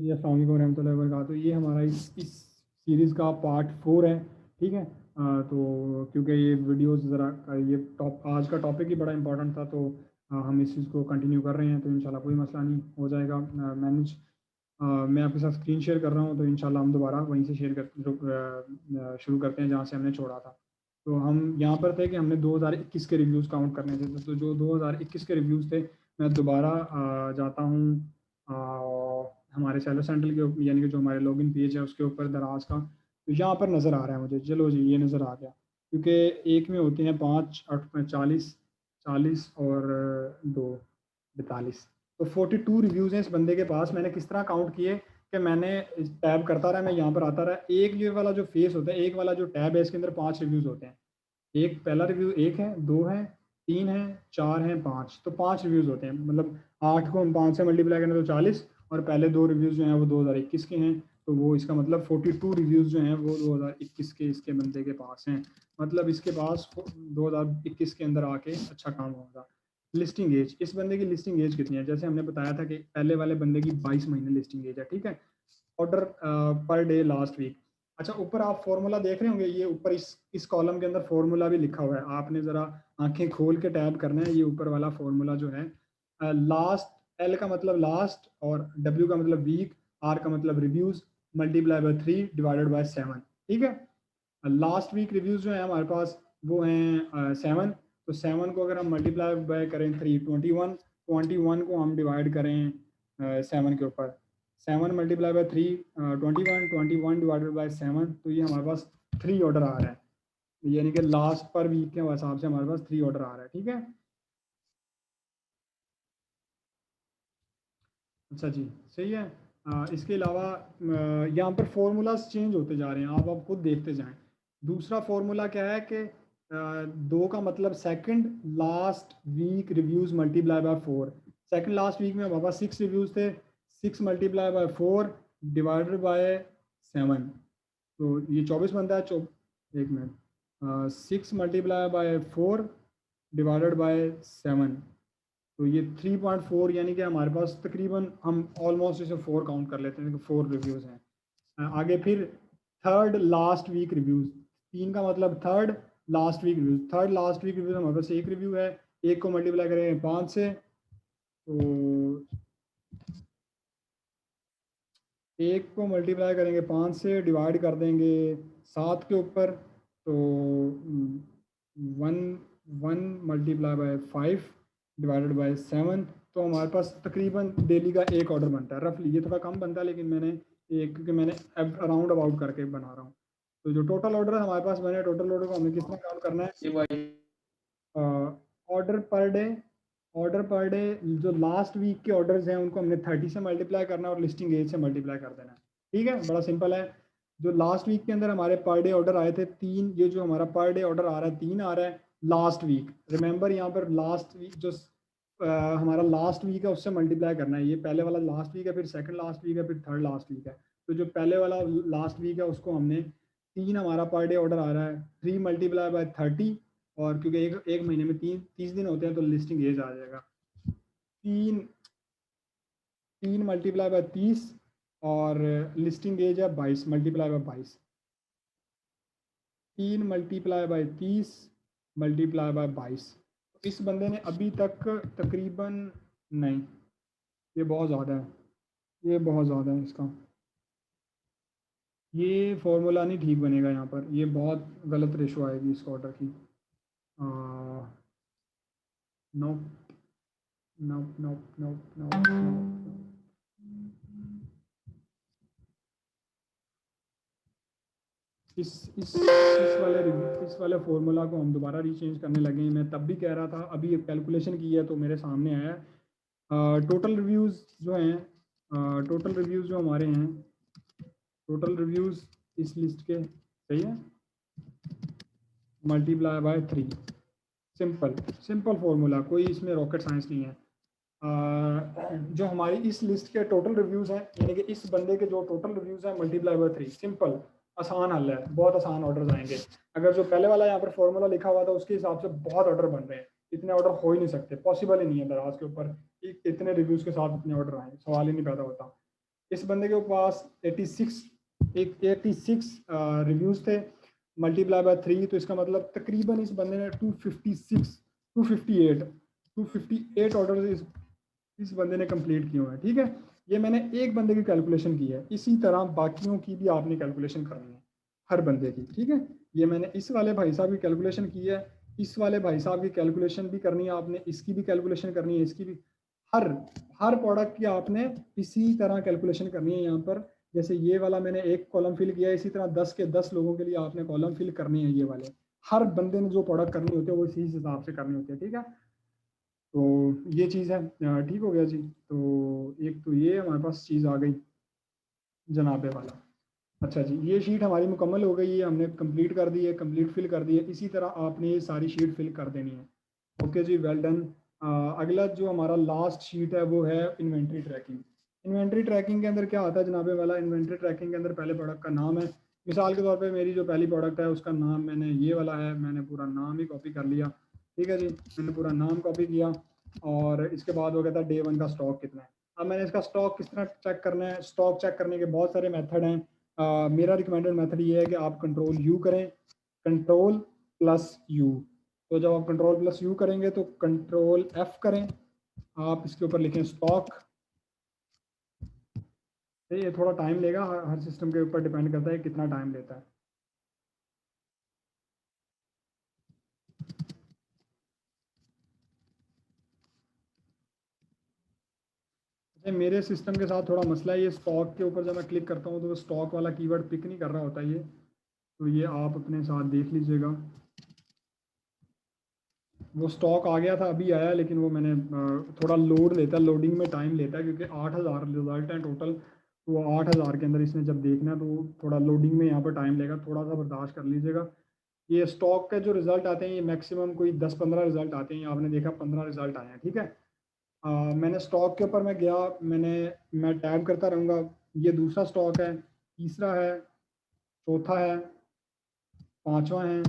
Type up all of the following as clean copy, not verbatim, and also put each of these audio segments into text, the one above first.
जी अस्सलाम वालेकुम रहमतुल्लाहि व बरकातुहू। ये हमारा इस सीरीज़ का पार्ट 4 है, ठीक है। तो क्योंकि ये वीडियोस ज़रा ये आज का टॉपिक ही बड़ा इंपॉर्टेंट था, तो हम इस चीज़ को कंटिन्यू कर रहे हैं, तो इंशाल्लाह कोई मसला नहीं हो जाएगा मैनेज। मैं आपके साथ स्क्रीन शेयर कर रहा हूँ, तो इंशाल्लाह हम दोबारा वहीं से शुरू करते हैं जहाँ से हमने छोड़ा था। तो हम यहाँ पर थे कि हमने 2021 के रिव्यूज़ काउंट करने थे, तो जो 2021 के रिव्यूज़ थे, मैं दोबारा जाता हूँ हमारे सेलर सेंटर के, यानी कि जो हमारे लॉगिन पेज है उसके ऊपर दराज का, तो यहाँ पर नज़र आ रहा है मुझे। चलो जी, ये नज़र आ गया, क्योंकि एक में होते हैं 5 8 40 40 और 2 42, तो 42 रिव्यूज़ हैं इस बंदे के पास। मैंने किस तरह काउंट किए कि मैंने टैब करता रहा, मैं यहाँ पर आता रहा। एक ये वाला जो फेस होता है, एक वाला जो टैब है, इसके अंदर 5 रिव्यूज़ होते हैं। एक पहला रिव्यू 1 है, 2 है, 3 है, 4 है, 5, तो 5 रिव्यूज़ होते हैं। मतलब 8 को हम 5 से मल्टीप्लाई करें तो 40, और पहले 2 रिव्यूज़ जो हैं वो 2021 के हैं, तो वो इसका मतलब 42 रिव्यूज़ जो हैं वो 2021 के इसके बंदे के पास हैं। मतलब इसके पास 2021 के अंदर आके अच्छा काम होगा। लिस्टिंग एज, इस बंदे की लिस्टिंग एज कितनी है? जैसे हमने बताया था कि पहले वाले बंदे की 22 महीने लिस्टिंग एज है, ठीक है। Order per day last week. अच्छा, ऊपर आप फॉर्मूला देख रहे होंगे, ये ऊपर इस कॉलम के अंदर फॉर्मूला भी लिखा हुआ है। आपने ज़रा आंखें खोल के टैब करना है। ये ऊपर वाला फॉर्मूला जो है, लास्ट, एल का मतलब लास्ट, और डब्ल्यू का मतलब वीक, आर का मतलब reviews, multiply bye 3 divided by 7, ठीक है। लास्ट वीक रिव्यूज़ जो है हमारे पास वो हैं 7, तो 7 को अगर हम मल्टीप्लाई बाय करें 3, 21, 21 को हम डिवाइड करें 7 के ऊपर, 7 मल्टीप्लाई बाय 3 21, 21 डिवाइडेड बाय 7, तो ये हमारे पास 3 ऑर्डर आ रहा है। यानी कि लास्ट पर वीक के हिसाब से हमारे पास 3 ऑर्डर आ रहा है, ठीक है। अच्छा जी, सही है। इसके अलावा यहाँ पर फॉर्मूलाज चेंज होते जा रहे हैं, आप खुद देखते जाएं। दूसरा फॉर्मूला क्या है कि 2 का मतलब second last week reviews multiply by 4। Second last week में हमारे पास 6 रिव्यूज़ थे, 6 मल्टीप्लाई बाय 4 डिवाइडेड बाय 7, तो ये 24 बनता है। एक minute, 6 multiply by 4 divided by 7, तो ये 3.4, यानी कि हमारे पास तकरीबन, हम ऑलमोस्ट इसे 4 काउंट कर लेते हैं कि 4 रिव्यूज़ हैं। आगे फिर थर्ड लास्ट वीक रिव्यूज़, 3 का मतलब third last week reviews. Third last week reviews हमारे पास एक रिव्यू है, एक को मल्टीप्लाई करेंगे 5 से, तो एक को मल्टीप्लाई करेंगे 5 से, डिवाइड कर देंगे 7 के ऊपर, तो 1 मल्टीप्लाई बाय 5 डिवाइडेड बाय 7, तो हमारे पास तकरीबन डेली का एक ऑर्डर बनता है। रफली ये थोड़ा कम बनता है, लेकिन मैंने एक, क्योंकि मैंने अराउंड अबाउट करके बना रहा हूँ। तो जो टोटल ऑर्डर हमारे पास बने, टोटल ऑर्डर को हमें किस तरह काउंट करना है? Order per day, order per day जो लास्ट वीक के ऑर्डर्स हैं उनको हमने 30 से मल्टीप्लाई करना है और लिस्टिंग एज से मल्टीप्लाई कर देना है, ठीक है। बड़ा सिंपल है। जो लास्ट वीक के अंदर हमारे पर डे ऑर्डर आए थे 3, ये जो हमारा पर डे ऑर्डर आ रहा है 3 आ रहा है लास्ट वीक। रिमेंबर यहाँ पर लास्ट वीक जो हमारा लास्ट वीक है उससे मल्टीप्लाई करना है। ये पहले वाला लास्ट वीक है, फिर सेकंड लास्ट वीक है, फिर थर्ड लास्ट वीक है। तो जो पहले वाला लास्ट वीक है उसको हमने 3, हमारा पर डे ऑर्डर आ रहा है 3 मल्टीप्लाई बाय 30, और क्योंकि एक एक महीने में 30 दिन होते हैं, तो लिस्टिंग एज आ जाएगा 3, 3 मल्टीप्लाई बाय 30, और लिस्टिंग एज है 22 multiply by 22, 3 multiply by 30 multiply by 22। इस बंदे ने अभी तक तकरीबन, नहीं, ये बहुत ज़्यादा है, ये बहुत ज़्यादा है इसका, ये फॉर्मूला नहीं ठीक बनेगा यहाँ पर, ये बहुत गलत रेशो आएगी इस ऑर्डर की। No no no no no, इस वाले फॉर्मूला को हम दोबारा रीचेंज करने लगे हैं। मैं तब भी कह रहा था, अभी एक कैलकुलेशन की है तो मेरे सामने आया है। टोटल रिव्यूज़ जो हैं, टोटल रिव्यूज़ जो हमारे हैं, टोटल रिव्यूज़ इस लिस्ट के, सही है, multiply by 3। Simple simple formula, कोई इसमें रॉकेट साइंस नहीं है। जो हमारी इस लिस्ट के टोटल रिव्यूज़ हैं, यानी कि इस बंदे के जो टोटल रिव्यूज़ हैं मल्टीप्लाई बाय 3, सिंपल, आसान हल है, बहुत आसान ऑर्डर आएंगे। अगर जो पहले वाला यहाँ पर फॉर्मूला लिखा हुआ था उसके हिसाब से बहुत ऑर्डर बन रहे हैं, इतने ऑर्डर हो ही नहीं सकते, पॉसिबल ही नहीं है दराज के ऊपर इतने रिव्यूज़ के साथ इतने ऑर्डर आए, सवाल ही नहीं पैदा होता। इस बंदे के पास 86 रिव्यूज़ थे, मल्टीप्लाई बाय 3, तो इसका मतलब तकरीबन इस बंदे ने 258 ऑर्डर इस बंदे ने कंप्लीट किए हुए हैं। ठीक है, ये मैंने एक बंदे की कैलकुलेशन की है, इसी तरह बाकियों की भी आपने कैलकुलेशन करनी है हर बंदे की। ठीक है, ये मैंने इस वाले भाई साहब की कैलकुलेशन की है, इस वाले भाई साहब की कैलकुलेशन भी करनी है आपने, इसकी भी कैलकुलेशन करनी है, इसकी भी, हर हर प्रोडक्ट की आपने इसी तरह कैलकुलेशन करनी है यहाँ पर। जैसे ये वाला मैंने एक कॉलम फिल किया है, इसी तरह 10 के 10 लोगों के लिए आपने कॉलम फिल करनी है, ये वाले हर बंदे ने जो प्रोडक्ट करनी होती है वो इसी हिसाब से करनी होती है। ठीक है, तो ये चीज़ है। ठीक हो गया जी। तो एक तो ये हमारे पास चीज़ आ गई जनाबे वाला। अच्छा जी, ये शीट हमारी मुकम्मल हो गई है, हमने कंप्लीट कर दी है, कंप्लीट फिल कर दी है। इसी तरह आपने ये सारी शीट फिल कर देनी है। ओके जी, वेल डन। अगला जो हमारा लास्ट शीट है वो है इन्वेंट्री ट्रैकिंग। इन्वेंट्री ट्रैकिंग के अंदर क्या आता है जनाबे वाला? इन्वेंट्री ट्रैकिंग के अंदर पहले प्रोडक्ट का नाम है। मिसाल के तौर पे मेरी जो पहली प्रोडक्ट है उसका नाम मैंने ये वाला है, मैंने पूरा नाम ही कॉपी कर लिया। ठीक है जी, मैंने पूरा नाम कॉपी किया और इसके बाद वो कहता है डे 1 का स्टॉक कितना है। अब मैंने इसका स्टॉक किस तरह चेक करना है? स्टॉक चेक करने के बहुत सारे मेथड हैं। मेरा रिकमेंडेड मेथड ये है कि आप कंट्रोल यू करें, कंट्रोल प्लस यू। तो जब आप कंट्रोल प्लस यू करेंगे तो कंट्रोल एफ करें, आप इसके ऊपर लिखें स्टॉक। ये थोड़ा टाइम लेगा, हर सिस्टम के ऊपर डिपेंड करता है कितना टाइम लेता है। मेरे सिस्टम के साथ थोड़ा मसला है, ये स्टॉक के ऊपर जब मैं क्लिक करता हूँ तो वो स्टॉक वाला कीवर्ड पिक नहीं कर रहा होता ये, तो ये आप अपने साथ देख लीजिएगा। वो स्टॉक आ गया था, अभी आया, लेकिन वो मैंने थोड़ा लोड लेता है, लोडिंग में टाइम लेता है, क्योंकि 8000 रिजल्ट हैं टोटल। तो वो 8000 के अंदर इसने जब देखना है तो थोड़ा लोडिंग में यहाँ पर टाइम लेगा, थोड़ा सा बर्दाश्त कर लीजिएगा। ये स्टॉक का जो रिजल्ट आते हैं ये मैक्सिमम कोई 10-15 रिजल्ट आते हैं, आपने देखा 15 रिजल्ट आए हैं। ठीक है, मैंने स्टॉक के ऊपर मैं गया, मैं टैब करता रहूँगा। ये दूसरा स्टॉक है, तीसरा है, चौथा है, पांचवा है,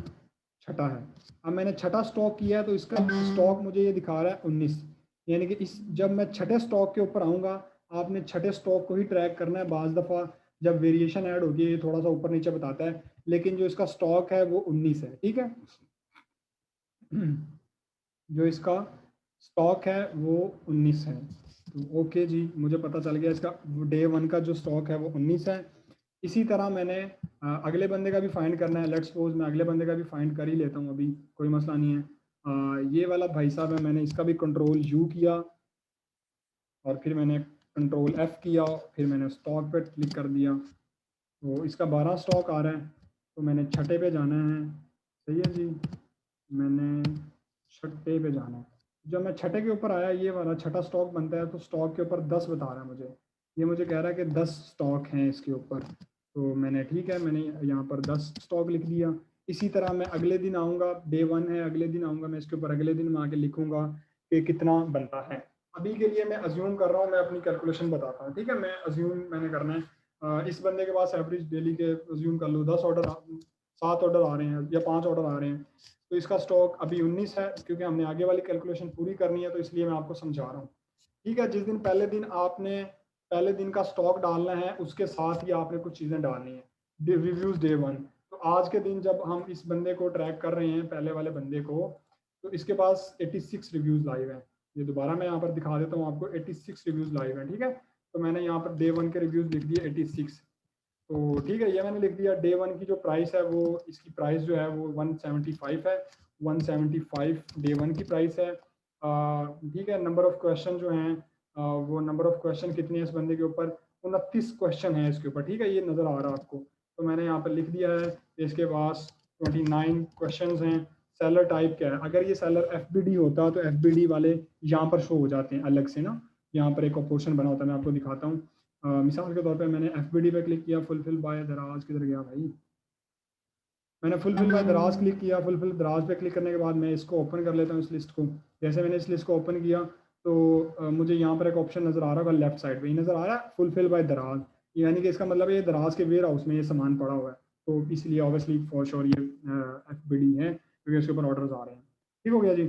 छठा है। अब मैंने छठा स्टॉक किया है तो इसका स्टॉक मुझे ये दिखा रहा है 19। यानी कि इस जब मैं छठे स्टॉक के ऊपर आऊँगा, आपने छठे स्टॉक को ही ट्रैक करना है। बाज़ दफ़ा जब वेरिएशन ऐड होती है ये थोड़ा सा ऊपर नीचे बताता है, लेकिन जो इसका स्टॉक है वो 19 है। ठीक है, जो इसका स्टॉक है वो 19 है। तो ओके जी, मुझे पता चल गया इसका डे 1 का जो स्टॉक है वो 19 है। इसी तरह मैंने अगले बंदे का भी फाइंड करना है। लेट्स सपोज मैं अगले बंदे का भी फाइंड कर ही लेता हूँ, अभी कोई मसला नहीं है। ये वाला भाई साहब है, मैंने इसका भी कंट्रोल यू किया और फिर मैंने कंट्रोल एफ किया, फिर मैंने स्टॉक पे क्लिक कर दिया। तो इसका 12 स्टॉक आ रहा है, तो मैंने छठे पे जाना है। सही है जी, मैंने छठे पे जाना है। जब मैं छठे के ऊपर आया, ये वाला छठा स्टॉक बनता है, तो स्टॉक के ऊपर 10 बता रहा है मुझे। ये मुझे कह रहा है कि 10 स्टॉक हैं इसके ऊपर। तो मैंने ठीक है, मैंने यहाँ पर 10 स्टॉक लिख दिया। इसी तरह मैं अगले दिन आऊँगा, डे 1 है, अगले दिन आऊँगा मैं इसके ऊपर, अगले दिन मैं आके लिखूँगा कि कितना बनता है। अभी के लिए मैं अज्यूम कर रहा हूँ, मैं अपनी कैलकुलेशन बताता हूँ। ठीक है, मैं अज्यूम मैंने करना है इस बंदे के पास एवरेज डेली के अज्यूम कर लो 10 ऑर्डर, 7 ऑर्डर आ रहे हैं या 5 ऑर्डर आ रहे हैं, तो इसका स्टॉक अभी 19 है। क्योंकि हमने आगे वाली कैलकुलेशन पूरी करनी है तो इसलिए मैं आपको समझा रहा हूँ। ठीक है, जिस दिन पहले दिन आपने पहले दिन का स्टॉक डालना है उसके साथ ही आपने कुछ चीज़ें डालनी है। रिव्यूज़ डे 1, तो आज के दिन जब हम इस बंदे को ट्रैक कर रहे हैं, पहले वाले बंदे को, तो इसके पास 86 रिव्यूज़ लाइव हैं। ये दोबारा मैं यहाँ पर दिखा देता हूँ आपको, 86 रिव्यूज़ लाइव हैं। ठीक है, तो मैंने यहाँ पर डे 1 के रिव्यूज़ लिख दिए 86। तो ठीक है, ये मैंने लिख दिया। डे 1 की जो प्राइस है वो, इसकी प्राइस जो है वो 175 है। 175 डे 1 की प्राइस है। ठीक है, नंबर ऑफ क्वेश्चन जो हैं वो नंबर ऑफ क्वेश्चन कितने हैं इस बंदे के ऊपर? 29 क्वेश्चन है इसके ऊपर। ठीक है, ये नज़र आ रहा है आपको, तो मैंने यहाँ पर लिख दिया है। इसके पास 29 क्वेश्चन हैं। सेलर टाइप क्या है? अगर ये सेलर एफ होता तो एफ वाले यहाँ पर शो हो जाते हैं अलग से ना, यहाँ पर एक ऑप्शन बना होता है, मैं आपको दिखाता हूँ। मिसाल के तौर पे मैंने एफ पे क्लिक किया, फुलफिल बाय दराज, किधर गया भाई? मैंने फुलफिल बाय दराज क्लिक किया। फुलफिल दराज पे क्लिक करने के बाद मैं इसको ओपन कर लेता हूँ, इस लिस्ट को। जैसे मैंने इस लिस्ट को ओपन किया तो मुझे यहाँ पर एक ऑप्शन नज़र आ रहा होगा लेफ्ट साइड पे, ये नज़र आ रहा है फुलफिल बाय दराज। यानी कि इसका मतलब ये दराज के वेयर हाउस में ये सामान पड़ा हुआ है, तो इसलिए ऑब्वियसली फॉर श्योर ये एफ है, क्योंकि इसके ऊपर ऑर्डर्स आ रहे हैं। ठीक हो गया जी।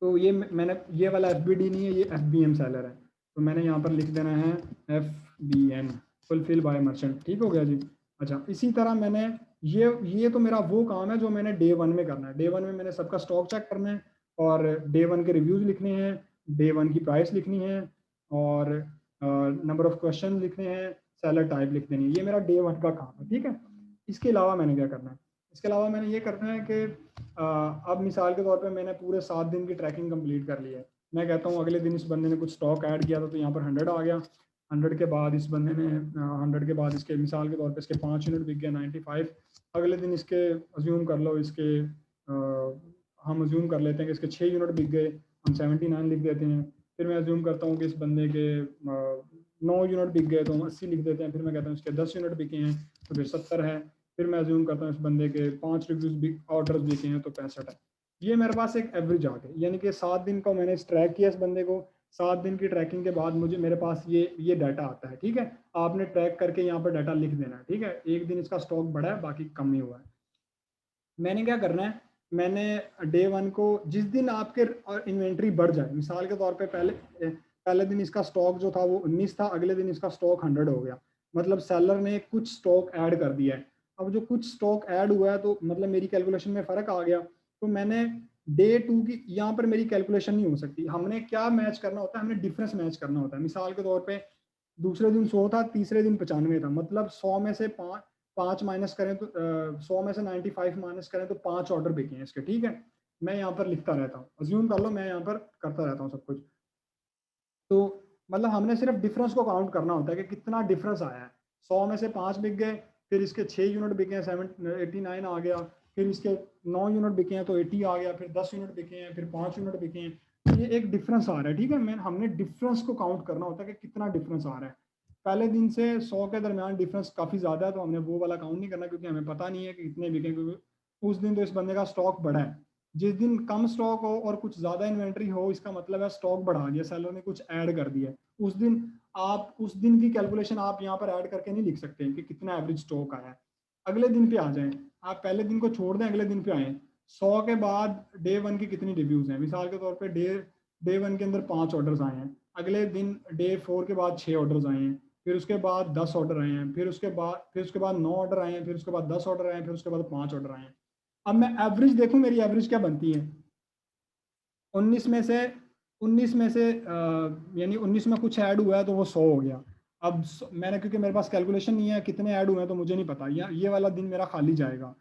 तो ये मैंने, ये वाला एफ नहीं है, ये एफ सेलर है। तो मैंने यहाँ पर लिख देना है F FULBN fulfil bye merchant, ठीक हो गया जी। अच्छा, इसी तरह मैंने ये तो मेरा वो काम है जो मैंने डे 1 में करना है। डे 1 में मैंने सबका स्टॉक चेक करना है और डे 1 के रिव्यूज लिखने हैं, डे 1 की प्राइस लिखनी है और नंबर ऑफ क्वेश्चन लिखने हैं, सेलर टाइप लिख देनी है। ये मेरा डे 1 का काम है, ठीक है। इसके अलावा मैंने क्या करना है, इसके अलावा मैंने ये करना है कि अब मिसाल के तौर पे मैंने पूरे 7 दिन की ट्रैकिंग कंप्लीट कर ली है। मैं कहता हूँ अगले दिन इस बंदे ने कुछ स्टॉक ऐड किया था तो यहाँ पर 100 आ गया। 100 के बाद इस बंदे ने 100 के बाद इसके मिसाल के तौर पे इसके 5 यूनिट बिक गया 95। अगले दिन इसके अज्यूम कर लो इसके हम अज्यूम कर लेते हैं कि इसके 6 यूनिट बिक गए, हम 79 लिख देते हैं। फिर मैं अज्यूम करता हूँ कि इस बंदे के 9 यूनिट बिक गए तो हम 80 लिख देते हैं। फिर मैं कहता हूँ इसके 10 यूनिट बिके हैं तो फिर 70 है। फिर मैं अज्यूम करता हूँ इस बंदे के 5 रिव्यूज ऑर्डर बिके हैं तो 65 है। ये मेरे पास एक एवरेज आ गई, यानी कि 7 दिन का मैंने ट्रैक किया इस बंदे को। 7 दिन की ट्रैकिंग के बाद मुझे मेरे पास ये डाटा आता है, ठीक है। आपने ट्रैक करके यहाँ पर डाटा लिख देना है, ठीक है। एक दिन इसका स्टॉक बढ़ा है, बाकी कम ही हुआ है। मैंने क्या करना है, मैंने डे 1 को जिस दिन आपके इन्वेंट्री बढ़ जाए, मिसाल के तौर पे पहले दिन इसका स्टॉक जो था वो 19 था, अगले दिन इसका स्टॉक 100 हो गया, मतलब सेलर ने कुछ स्टॉक ऐड कर दिया है। अब जो कुछ स्टॉक ऐड हुआ है तो मतलब मेरी कैलकुलेशन में फ़र्क आ गया, तो मैंने डे 2 की यहाँ पर मेरी कैलकुलेशन नहीं हो सकती। हमने क्या मैच करना होता है, हमने डिफरेंस मैच करना होता है। मिसाल के तौर पे दूसरे दिन 100 था, तीसरे दिन 95 था, मतलब 100 में से पाँच माइनस करें तो 100 में से 95 माइनस करें तो 5 ऑर्डर बिके हैं इसके, ठीक है। मैं यहाँ पर लिखता रहता हूँ, अज्यूम कर लो मैं यहाँ पर करता रहता हूँ सब कुछ। तो मतलब हमने सिर्फ डिफरेंस को काउंट करना होता है कि कितना डिफरेंस आया है। 100 में से 5 बिक गए, फिर इसके 6 यूनिट बिके हैं 89 आ गया, फिर इसके 9 यूनिट बिके हैं तो 80 आ गया, फिर 10 यूनिट बिके हैं, फिर 5 यूनिट बिके हैं, तो ये एक डिफरेंस आ रहा है, ठीक है। हमने डिफरेंस को काउंट करना होता है कि कितना डिफरेंस आ रहा है। पहले दिन से 100 के दरमियान डिफरेंस काफ़ी ज़्यादा है तो हमने वो वाला काउंट नहीं करना, क्योंकि हमें पता नहीं है कि कितने बिके, क्योंकि उस दिन तो इस बंदे का स्टॉक बढ़ा है। जिस दिन कम स्टॉक हो और कुछ ज़्यादा इन्वेंट्री हो, इसका मतलब है स्टॉक बढ़ा दिया, सेलर ने कुछ ऐड कर दिया। उस दिन आप उस दिन की कैलकुलेशन आप यहाँ पर ऐड करके नहीं लिख सकते कि कितना एवरेज स्टॉक आया है। अगले दिन पे आ जाएं, आप पहले दिन को छोड़ दें, अगले दिन पे आए। 100 के बाद डे 1 की कितनी रिव्यूज हैं, मिसाल के तौर पे डे 1 के अंदर 5 ऑर्डर्स आए हैं, अगले दिन डे 4 के बाद 6 ऑर्डर्स आए हैं, फिर उसके बाद 10 ऑर्डर आए हैं, फिर उसके बाद 9 ऑर्डर आए हैं, फिर उसके बाद 10 ऑर्डर आए हैं, फिर उसके बाद 5 ऑर्डर आए हैं। अब मैं एवरेज देखूं, मेरी एवरेज क्या बनती है। 19 में से 19 में से यानी 19 में कुछ ऐड हुआ है तो वो 100 हो गया। अब मैंने, क्योंकि मेरे पास कैलकुलेशन नहीं है कितने ऐड हुए हैं तो मुझे नहीं पता, ये वाला दिन मेरा खाली जाएगा।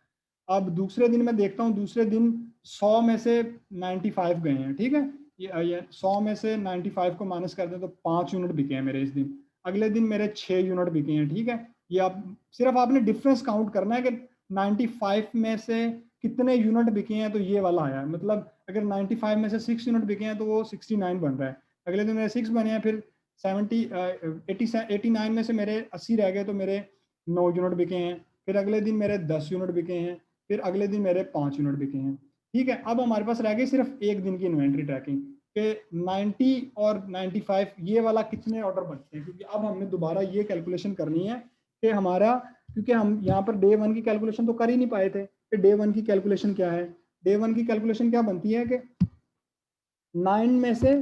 अब दूसरे दिन मैं देखता हूँ, दूसरे दिन 100 में से 95 गए हैं, ठीक है। ये 100 में से 95 को माइनस कर दें तो 5 यूनिट बिके हैं मेरे इस दिन। अगले दिन मेरे 6 यूनिट बिके हैं, ठीक है। ये आप सिर्फ आपने डिफरेंस काउंट करना है कि 95 में से कितने यूनिट बिके हैं तो ये वाला आया है। मतलब अगर 95 में से 6 यूनिट बिके हैं तो वो 69 बन रहा है। अगले दिन मेरे 6 बने हैं, फिर 89 में से मेरे 80 रह गए तो मेरे 9 यूनिट बिके हैं। फिर अगले दिन मेरे 10 यूनिट बिके हैं, फिर अगले दिन मेरे 5 यूनिट बिके हैं, ठीक है। अब हमारे पास रह गई सिर्फ एक दिन की इन्वेंट्री ट्रैकिंग के 90 और 95 ये वाला कितने ऑर्डर बनते हैं, क्योंकि अब हमने दोबारा ये कैलकुलेशन करनी है कि हमारा, क्योंकि हम यहाँ पर डे 1 की कैलकुलेशन तो कर ही नहीं पाए थे कि डे 1 की कैलकुलेशन क्या है। डे 1 की कैलकुलेशन क्या बनती है कि 9 में से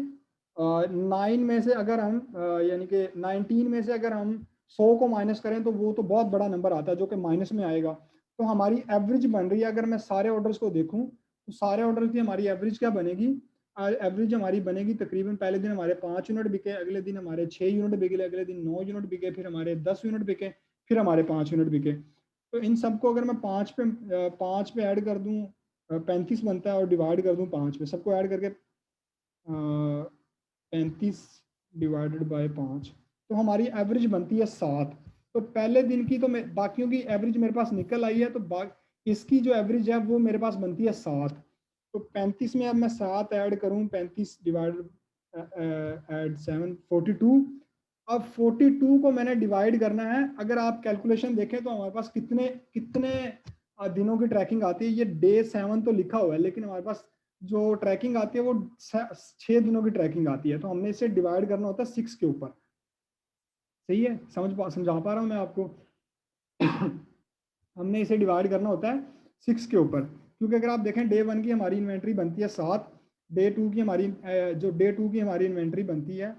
9 में से अगर हम यानी कि 19 में से अगर हम 100 को माइनस करें तो वो तो बहुत बड़ा नंबर आता है जो कि माइनस में आएगा। तो हमारी एवरेज बन रही है, अगर मैं सारे ऑर्डर्स को देखूं तो सारे ऑर्डर की हमारी एवरेज क्या बनेगी। एवरेज हमारी बनेगी तकरीबन, पहले दिन हमारे 5 यूनिट बिके, अगले दिन हमारे 6 यूनिट बिके, अगले दिन 9 यूनिट बिके, फिर हमारे 10 यूनिट बिके, फिर हमारे 5 यूनिट बिके। तो इन सबको अगर मैं 5 पे ऐड कर दूं 35 बनता है, और डिवाइड कर दूं 5 पे, सबको ऐड करके 35 डिवाइडेड बाय 5, तो हमारी एवरेज बनती है 7। तो पहले दिन की तो मैं बाकियों की एवरेज मेरे पास निकल आई है, तो इसकी जो एवरेज है वो मेरे पास बनती है 7। तो 35 में अब मैं 7 ऐड करूं, 35 डिवाइड एड 7 42। अब 42 को मैंने डिवाइड करना है। अगर आप कैलकुलेशन देखें तो हमारे पास कितने कितने दिनों की ट्रैकिंग आती है। ये डे 7 तो लिखा हुआ है, लेकिन हमारे पास जो ट्रैकिंग आती है वो 6 दिनों की ट्रैकिंग आती है, तो हमने इसे डिवाइड करना होता है 6 के ऊपर। सही है, समझा पा रहा हूँ मैं आपको। हमने इसे डिवाइड करना होता है 6 के ऊपर, क्योंकि अगर आप देखें डे 1 की हमारी इन्वेंट्री बनती है 7, डे 2 की हमारी जो डे 2 की हमारी इन्वेंट्री बनती है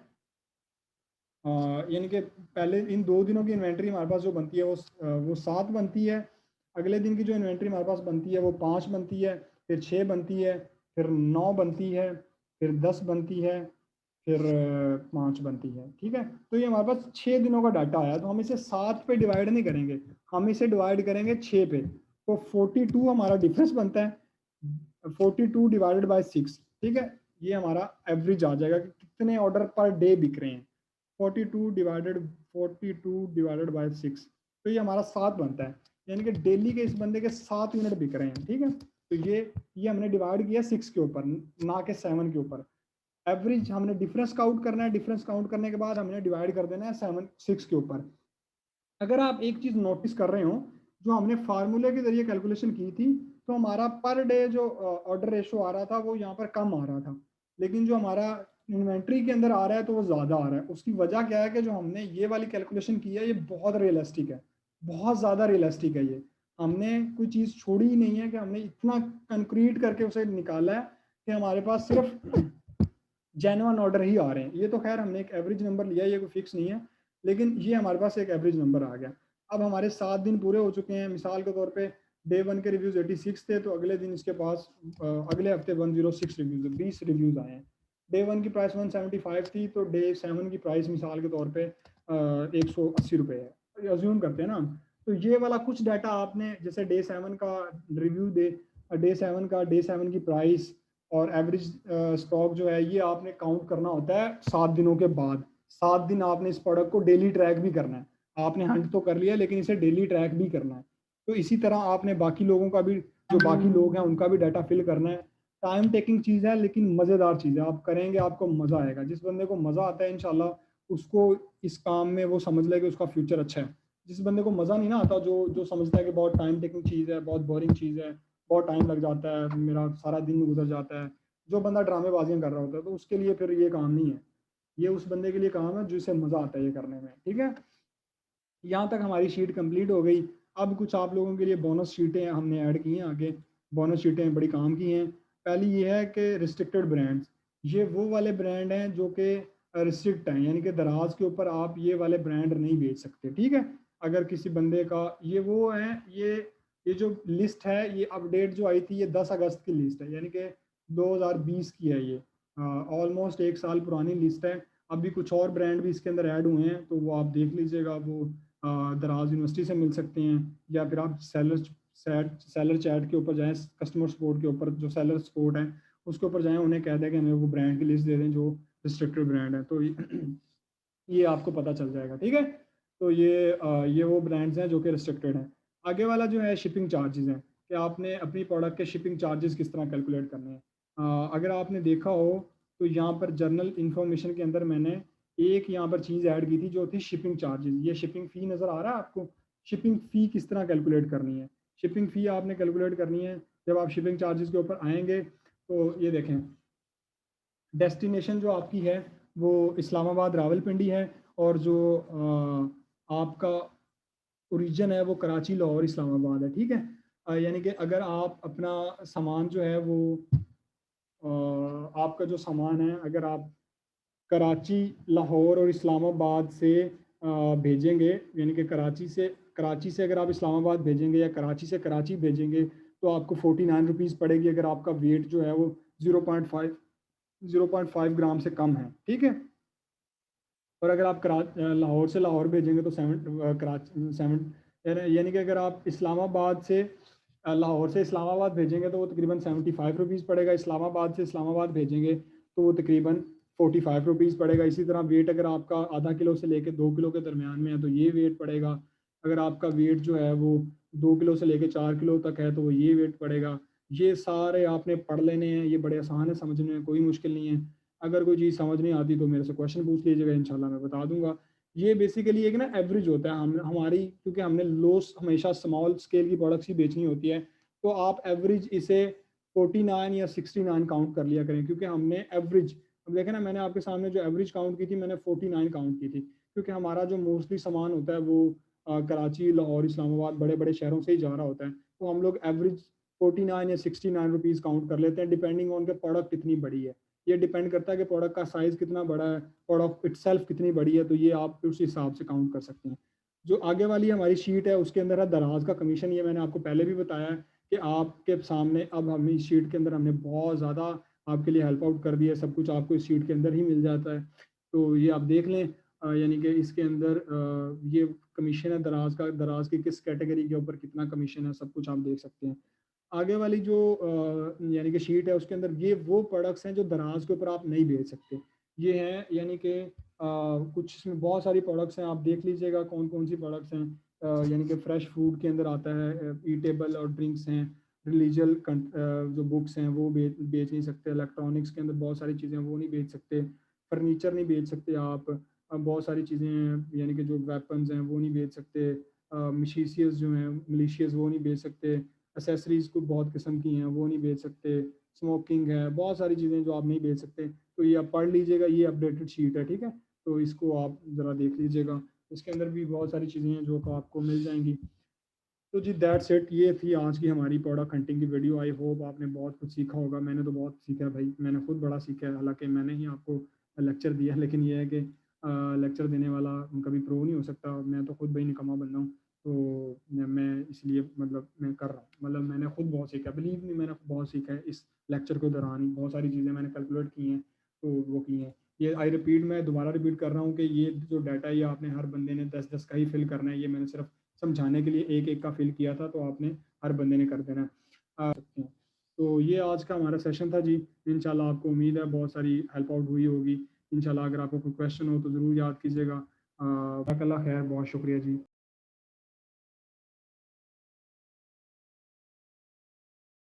यानी कि पहले इन 2 दिनों की इन्वेंट्री हमारे पास जो बनती है वो 7 बनती है। अगले दिन की जो इन्वेंट्री हमारे पास बनती है वो 5 बनती है, फिर 6 बनती है, फिर 9 बनती है, फिर 10 बनती है, फिर 5 बनती है। ठीक है, तो ये हमारे पास 6 दिनों का डाटा आया। तो हम इसे 7 पे डिवाइड नहीं करेंगे, हम इसे डिवाइड करेंगे 6 पे। तो 42 हमारा डिफरेंस बनता है, 42 डिवाइडेड बाय 6। ठीक है, ये हमारा एवरेज आ जाएगा कि कितने ऑर्डर पर डे बिक रहे हैं। 42 डिवाइडेड बाय 6, तो ये हमारा 7 बनता है, यानी कि डेली के इस बंदे के 7 यूनिट बिक रहे हैं। ठीक है, तो ये हमने डिवाइड किया 6 के ऊपर, ना के 7 के ऊपर। एवरेज हमने डिफरेंस काउंट करना है, डिफरेंस काउंट करने के बाद हमने डिवाइड कर देना है 6 के ऊपर। अगर आप एक चीज नोटिस कर रहे हो, जो हमने फार्मूले के जरिए कैलकुलेशन की थी, तो हमारा पर डे जो ऑर्डर रेशो आ रहा था वो यहाँ पर कम आ रहा था, लेकिन जो हमारा इन्वेंट्री के अंदर आ रहा है तो वो ज्यादा आ रहा है। उसकी वजह क्या है कि जो हमने ये वाली कैलकुलेशन की है ये बहुत रियलिस्टिक है, बहुत ज्यादा रियलिस्टिक है। ये हमने कोई चीज छोड़ी ही नहीं है, कि हमने इतना कंक्रीट करके उसे निकाला है कि हमारे पास सिर्फ जेन्युइन ऑर्डर ही आ रहे हैं। ये तो खैर हमने एक एवरेज नंबर लिया, ये कोई फिक्स नहीं है, लेकिन ये हमारे पास एक एवरेज नंबर आ गया। अब हमारे 7 दिन पूरे हो चुके हैं। मिसाल के तौर पे डे 1 के रिव्यूज 86 थे, तो अगले दिन इसके पास अगले हफ्ते 106 रिव्यूज, 20 रिव्यूज आए हैं। डे 1 की प्राइस 175 थी, तो डे 7 की प्राइस मिसाल के तौर पे 180 रुपये है, अज्यूम करते हैं ना। तो ये वाला कुछ डाटा आपने, जैसे डे 7 का रिव्यू, डे 7 की प्राइस और एवरेज स्टॉक जो है, ये आपने काउंट करना होता है 7 दिनों के बाद। 7 दिन आपने इस प्रोडक्ट को डेली ट्रैक भी करना है। आपने हंट तो कर लिया, लेकिन इसे डेली ट्रैक भी करना है। तो इसी तरह आपने बाकी लोगों का भी, जो बाकी लोग हैं उनका भी डाटा फिल करना है। टाइम टेकिंग चीज़ है, लेकिन मज़ेदार चीज़ है। आप करेंगे आपको मज़ा आएगा। जिस बंदे को मज़ा आता है इंशाल्लाह उसको इस काम में वो समझ ले कि उसका फ्यूचर अच्छा है। जिस बंदे को मज़ा नहीं ना आता, जो जो समझता है कि बहुत टाइम टेकिंग चीज़ है, बहुत बोरिंग चीज़ है, बहुत टाइम लग जाता है, मेरा सारा दिन गुजर जाता है, जो बंदा ड्रामेबाजियां कर रहा होता है, तो उसके लिए फिर ये काम नहीं है। ये उस बंदे के लिए काम है जिसे मजा आता है ये करने में। ठीक है, यहाँ तक हमारी शीट कंप्लीट हो गई। अब कुछ आप लोगों के लिए बोनस शीटें हमने ऐड की हैं आगे। बोनस शीटें बड़ी काम की हैं। पहली ये है कि रिस्ट्रिक्टेड ब्रांड्स, ये वो वाले ब्रांड हैं जो कि रिस्ट्रिक्ट हैं, यानी कि दराज के ऊपर आप ये वाले ब्रांड नहीं बेच सकते। ठीक है, अगर किसी बंदे का ये वो है, ये जो लिस्ट है, ये अपडेट जो आई थी ये 10 अगस्त की लिस्ट है, यानी कि 2020 की है। ये ऑलमोस्ट 1 साल पुरानी लिस्ट है। अभी कुछ और ब्रांड भी इसके अंदर ऐड हुए हैं, तो वो आप देख लीजिएगा। वो दराज यूनिवर्सिटी से मिल सकते हैं, या फिर आप सेलर चैट के ऊपर जाएं, कस्टमर सपोर्ट के ऊपर, जो सेलर सपोर्ट है उसके ऊपर जाएं, उन्हें कह दें कि हमें वो ब्रांड की लिस्ट दे दें जो रिस्ट्रिक्टेड ब्रांड है। तो ये आपको पता चल जाएगा। ठीक है, तो ये वो ब्रांड्स हैं जो कि रिस्ट्रिक्टेड हैं। आगे वाला जो है शिपिंग चार्जेस हैं, कि आपने अपनी प्रोडक्ट के शिपिंग चार्जेस किस तरह कैलकुलेट करने हैं। अगर आपने देखा हो तो यहाँ पर जर्नल इंफॉर्मेशन के अंदर मैंने एक यहाँ पर चीज़ ऐड की थी जो थी शिपिंग चार्जेस। ये शिपिंग फ़ी नज़र आ रहा है आपको? शिपिंग फ़ी किस तरह कैलकुलेट करनी है? शिपिंग फ़ी आपने कैलकुलेट करनी है, जब आप शिपिंग चार्जेस के ऊपर आएंगे तो ये देखें, डेस्टिनेशन जो आपकी है वो इस्लामाबाद रावलपिंडी है, और जो आपका ओरिजिन है वो कराची लाहौर इस्लामाबाद है। ठीक है, यानी कि अगर आप अपना सामान जो है वो आपका जो सामान है, अगर आप कराची लाहौर और इस्लामाबाद से भेजेंगे, यानी कि कराची से अगर आप इस्लामाबाद भेजेंगे या कराची से कराची भेजेंगे, तो आपको 49 रुपीज़ पड़ेगी, अगर आपका वेट जो है वो 0.5 ग्राम से कम है। ठीक है, और अगर आप लाहौर से लाहौर भेजेंगे तो कराची 7, यानी कि अगर आप इस्लामाबाद से लाहौर से इस्लामाबाद भेजेंगे तो वो तकरीबन 75 रुपीज़ पड़ेगा। इस्लामाबाद से इस्लामाबाद भेजेंगे तो वो तकरीबन 45 रुपीज़ पड़ेगा। इसी तरह वेट अगर आपका आधा किलो से लेकर 2 किलो के दरमियान में है तो ये वेट पड़ेगा। अगर आपका वेट जो है वो 2 किलो से लेकर 4 किलो तक है तो वो ये वेट पड़ेगा। ये सारे आपने पढ़ लेने हैं, ये बड़े आसान है समझने में, कोई मुश्किल नहीं है। अगर कोई चीज़ समझ नहीं आती तो मेरे से क्वेश्चन पूछ लीजिएगा, इंशाल्लाह मैं बता दूंगा। ये बेसिकली एक ना एवरेज होता है, हम हमारी, क्योंकि हमने हमेशा स्मॉल स्केल की प्रोडक्ट्स ही बेचनी होती है, तो आप एवरेज इसे 49 या 69 काउंट कर लिया करें, क्योंकि हमने एवरेज, अब देखें ना, मैंने आपके सामने जो एवरेज काउंट की थी मैंने 49 काउंट की थी, क्योंकि हमारा जो मोस्टली सामान होता है वो कराची लाहौर इस्लामाबाद बड़े बड़े शहरों से ही जा रहा होता है, तो हम लोग एवरेज 49 या 69 रुपीज़ काउंट कर लेते हैं, डिपेंडिंग ऑन के प्रोडक्ट कितनी बड़ी है। ये डिपेंड करता है कि प्रोडक्ट का साइज़ कितना बड़ा है, प्रोडक्ट इटसेल्फ कितनी बड़ी है, तो ये आप उस हिसाब से काउंट कर सकते हैं। जो आगे वाली हमारी शीट है उसके अंदर है दराज का कमीशन, ये मैंने आपको पहले भी बताया है कि आपके सामने अब हम इस शीट के अंदर हमने बहुत ज़्यादा आपके लिए हेल्प आउट कर दिया है, सब कुछ आपको इस शीट के अंदर ही मिल जाता है। तो ये आप देख लें, यानी कि इसके अंदर ये कमीशन है दराज का, दराज की किस कैटेगरी के ऊपर कितना कमीशन है, सब कुछ आप देख सकते हैं। आगे वाली जो यानी कि शीट है उसके अंदर ये वो प्रोडक्ट्स हैं जो दराज के ऊपर आप नहीं बेच सकते। ये हैं यानी कि कुछ इसमें बहुत सारी प्रोडक्ट्स हैं, आप देख लीजिएगा कौन-कौन सी प्रोडक्ट्स हैं। यानी कि फ्रेश फूड के अंदर आता है, ईटेबल और ड्रिंक्स हैं, जो बुक्स हैं वो बेच नहीं सकते, इलेक्ट्रॉनिक्स के अंदर बहुत सारी चीज़ें हैं वो नहीं बेच सकते, फर्नीचर नहीं बेच सकते आप। बहुत सारी चीज़ें हैं यानी कि जो वेपन्स हैं वो नहीं बेच सकते, मिलिशियस जो हैं मिलिशियस वो नहीं बेच सकते, एक्सेसरीज़ को बहुत किस्म की हैं वो नहीं बेच सकते, स्मोकिंग है, बहुत सारी चीज़ें जो आप नहीं बेच सकते। तो ये आप पढ़ लीजिएगा, ये अपडेटेड शीट है, ठीक है? तो इसको आप ज़रा देख लीजिएगा। इसके अंदर भी बहुत सारी चीज़ें हैं जो आपको मिल जाएँगी। तो जी दैट्स इट, ये थी आज की हमारी प्रोडक्ट हंटिंग की वीडियो। आई होप आपने बहुत कुछ सीखा होगा। मैंने तो बहुत सीखा है भाई, मैंने खुद बड़ा सीखा है। हालाँकि मैंने ही आपको लेक्चर दिया, लेकिन ये है कि लेक्चर देने वाला कभी प्रो नहीं हो सकता। मैं तो खुद भाई निकम्मा बंदा हूँ। तो मैं इसलिए मतलब मैं कर रहा हूँ। मतलब मैंने खुद बहुत सीखा है, बिलीव मी मैंने बहुत सीखा है इस लेक्चर के दौरान ही। बहुत सारी चीज़ें मैंने कैलकुलेट की हैं, तो वो की हैं। ये आई रिपीट, मैं दोबारा रिपीट कर रहा हूँ कि ये जो डाटा है ये आपने हर बंदे ने 10-10 का ही फिल करना है। ये मैंने सिर्फ समझाने के लिए एक-एक का फिल किया था, तो आपने हर बंदे ने कर देना है। सकते हैं। तो ये आज का हमारा सेशन था जी। इंशाल्लाह आपको उम्मीद है बहुत सारी हेल्प आउट हुई होगी। इंशाल्लाह अगर आपको कोई क्वेश्चन हो तो ज़रूर याद कीजिएगा। जज़ाकल्लाह खैर, बहुत शुक्रिया जी।